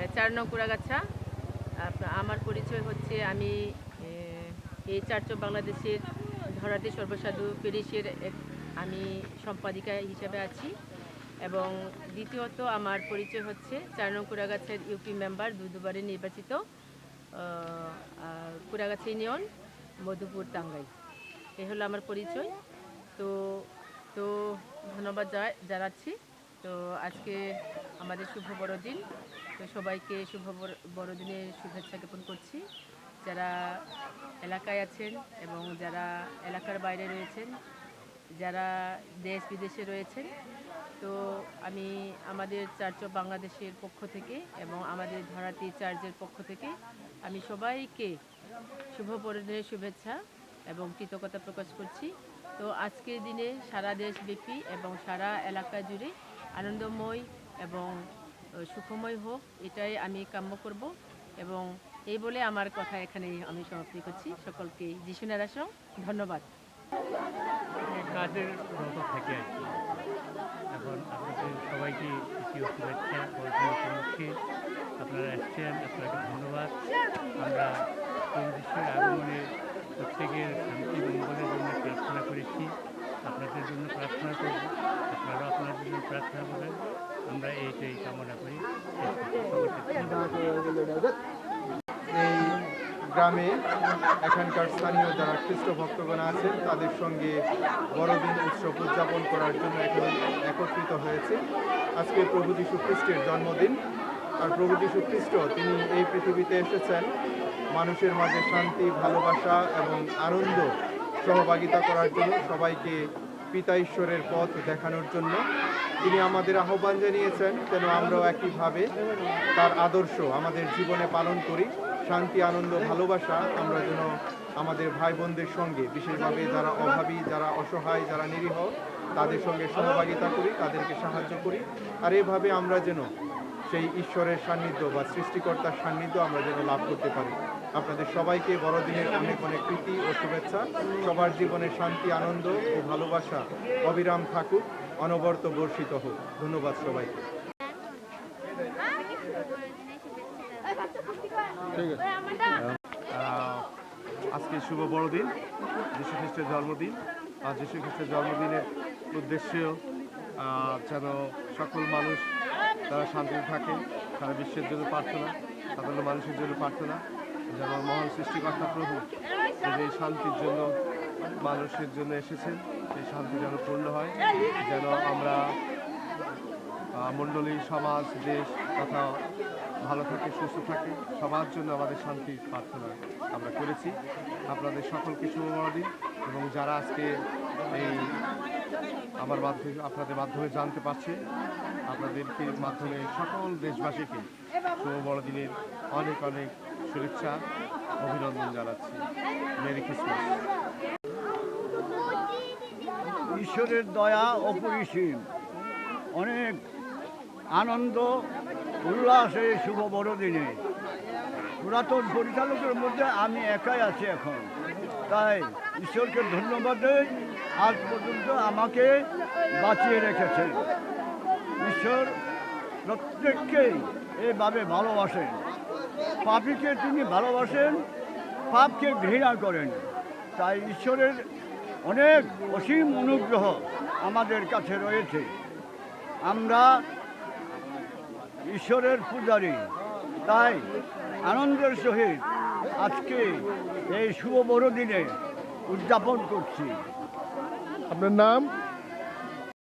4 নং কুড়াগাছা। আমার পরিচয় হচ্ছে আমি এই চার্চ অফ বাংলাদেশের ধরাতে সর্বসাধু প্যারিসের আমি সম্পাদিকা হিসেবে আছি। এবং দ্বিতীয়ত আমার পরিচয় হচ্ছে 4 নং কুড়াগাছের ইউপি মেম্বার, দুবারের নির্বাচিত কুড়াগাছা ইউনিয়ন, মধুপুর, টাঙ্গাইল। এই হলো আমার পরিচয়। তো তো ধন্যবাদ জানাচ্ছি। তো আজকে আমাদের শুভ বড়দিন। তো সবাইকে শুভ বড়দিনের শুভেচ্ছা জ্ঞাপন করছি, যারা এলাকায় আছেন এবং যারা এলাকার বাইরে রয়েছেন, যারা দেশ বিদেশে রয়েছেন। তো আমি আমাদের চার্চ অফ বাংলাদেশের পক্ষ থেকে এবং আমাদের ধরাতি চার্চের পক্ষ থেকে আমি সবাইকে শুভ বড়দিনের শুভেচ্ছা এবং কৃতজ্ঞতা প্রকাশ করছি। তো আজকের দিনে সারা দেশব্যাপী এবং সারা এলাকা জুড়ে আনন্দময় এবং সুখময় হোক, এটাই আমি কাম্য করব। এবং এই বলে আমার কথা এখানেই আমি সমাপ্তি করছি। সকলকে যিশু নারাসং ধন্যবাদ। কাজের রত থেকে আর কি এখন আপনাদের সবাইকে শুভেচ্ছা বড়দিন উপলক্ষে আপনারা এসছেন, আপনাকে ধন্যবাদ। আমরা বিশ্বের আগমনে প্রত্যেকের শান্তি মঙ্গলের জন্য প্রার্থনা করেছি, আপনাদের জন্য প্রার্থনা করব, আপনারা আপনার জন্য প্রার্থনা করেন। আমরা এইটাই কামনা করি। এই গ্রামে এখানকার স্থানীয় যারা খ্রিস্ট ভক্তগণ আছেন তাদের সঙ্গে বড়দিন উৎসব উদযাপন করার জন্য এখন একত্রিত হয়েছে। আজকে প্রভু যীশু খ্রিস্টের জন্মদিন। আর প্রভু যীশু খ্রিস্ট তিনি এই পৃথিবীতে এসেছেন মানুষের মাঝে শান্তি, ভালোবাসা এবং আনন্দ সহভাগিতা করার জন্য, সবাইকে পিতা ঈশ্বরের পথ দেখানোর জন্য তিনি আমাদের আহ্বান জানিয়েছেন যেন আমরাও একইভাবে তার আদর্শ আমাদের জীবনে পালন করি। শান্তি, আনন্দ, ভালোবাসা আমরা যেন আমাদের ভাই বোনদের সঙ্গে, বিশেষভাবে যারা অভাবী, যারা অসহায়, যারা নিরীহ, তাদের সঙ্গে সহভাগিতা করি, তাদেরকে সাহায্য করি। আর এভাবে আমরা যেন সেই ঈশ্বরের সান্নিধ্য বা সৃষ্টিকর্তার সান্নিধ্য আমরা যেন লাভ করতে পারি। আপনাদের সবাইকে বড়দিনের অনেক অনেক প্রীতি ও শুভেচ্ছা। সবার জীবনে শান্তি, আনন্দ ও ভালোবাসা অবিরাম থাকুক, অনবরত বর্ষিত হোক। ধন্যবাদ সবাইকে। আজকে শুভ বড়দিন, যীশু খ্রিস্টের জন্মদিন। আর যীশু খ্রিস্টের জন্মদিনের উদ্দেশ্যেও যেন সকল মানুষ তারা শান্তিতে থাকে, সারা বিশ্বের জন্য প্রার্থনা, সাধারণ মানুষের জন্য প্রার্থনা, যেন মহান সৃষ্টিকর্তা প্রভু যে শান্তির জন্য মানুষের জন্য এসেছেন, সেই শান্তি যেন পূর্ণ হয়, যেন আমরা মণ্ডলী, সমাজ, দেশ তথা ভালো থাকে, সুস্থ থাকে, সবার জন্য আমাদের শান্তি প্রার্থনা আমরা করেছি। আপনাদের সকলকে শুভ বড়দিন। এবং যারা আজকে এই আমার মাধ্যমে আপনাদের মাধ্যমে জানতে পারছে, আপনাদেরকে মাধ্যমে সকল দেশবাসীকে শুভ বড়দিনের অনেক অনেক শুভেচ্ছা, অভিনন্দন জানাচ্ছি। Merry Christmas. ঈশ্বরের দয়া অপরিসীম, অনেক আনন্দ উল্লাসে শুভ বড়দিনে। পুরাতন পরিচালকের মধ্যে আমি একাই আছি এখন, তাই ঈশ্বরকে ধন্যবাদ দেই আজ পর্যন্ত আমাকে বাঁচিয়ে রেখেছেন। ঈশ্বর প্রত্যেককেই এভাবে ভালোবাসেন, পাপীকে তিনি ভালোবাসেন, পাপকে ঘৃণা করেন। তাই ঈশ্বরের অনেক অসীম অনুগ্রহ আমাদের কাছে রয়েছে। আমরা ঈশ্বরের পূজারী, তাই আনন্দের সহিত আজকে এই শুভ বড়দিনে উদযাপন করছি। আপনার নাম?